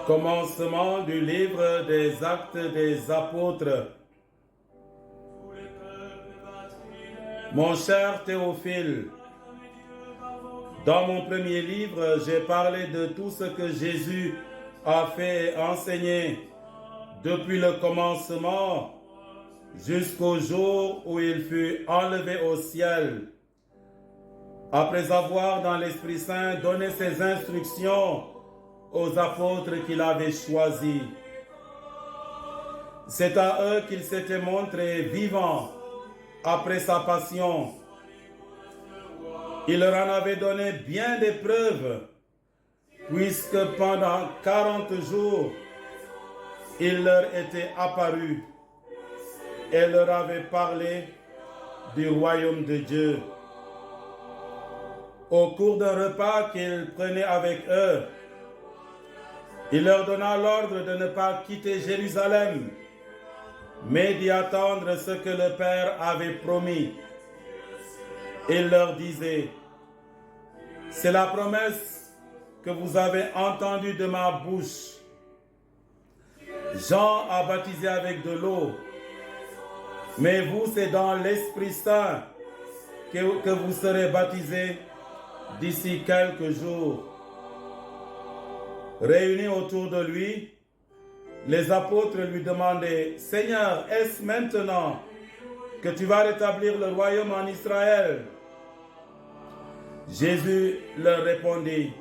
Commencement du livre des Actes des Apôtres. Mon cher Théophile, dans mon premier livre, j'ai parlé de tout ce que Jésus a fait et enseigné depuis le commencement jusqu'au jour où il fut enlevé au ciel. Après avoir dans l'Esprit Saint donné ses instructions aux apôtres qu'il avait choisis. C'est à eux qu'il s'était montré vivant après sa passion. Il leur en avait donné bien des preuves, puisque pendant 40 jours, il leur était apparu et leur avait parlé du royaume de Dieu. Au cours d'un repas qu'il prenait avec eux, il leur donna l'ordre de ne pas quitter Jérusalem, mais d'y attendre ce que le Père avait promis. Il leur disait, « C'est la promesse que vous avez entendue de ma bouche. Jean a baptisé avec de l'eau, mais vous, c'est dans l'Esprit Saint que vous serez baptisés d'ici quelques jours. » Réunis autour de lui, les apôtres lui demandaient, « Seigneur, est-ce maintenant que tu vas rétablir le royaume en Israël ?» Jésus leur répondit,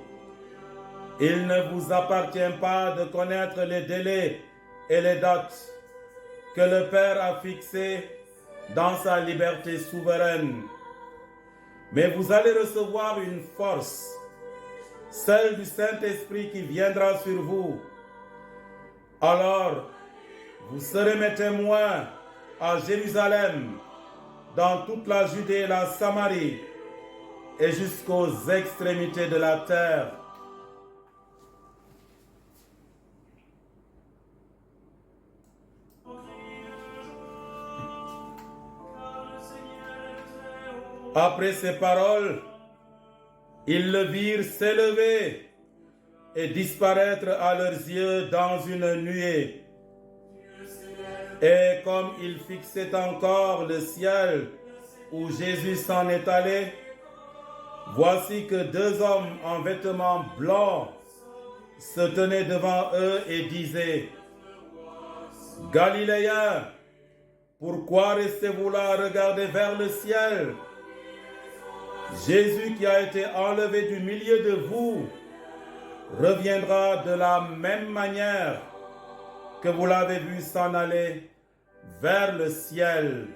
« Il ne vous appartient pas de connaître les délais et les dates que le Père a fixées dans sa liberté souveraine. Mais vous allez recevoir une force, celle du Saint-Esprit qui viendra sur vous. Alors, vous serez mes témoins à Jérusalem, dans toute la Judée et la Samarie, et jusqu'aux extrémités de la terre. » Après ces paroles, ils le virent s'élever et disparaître à leurs yeux dans une nuée. Et comme ils fixaient encore le ciel où Jésus s'en est allé, voici que deux hommes en vêtements blancs se tenaient devant eux et disaient, « Galiléens, pourquoi restez-vous là à regarder vers le ciel? Jésus qui a été enlevé du milieu de vous reviendra de la même manière que vous l'avez vu s'en aller vers le ciel. »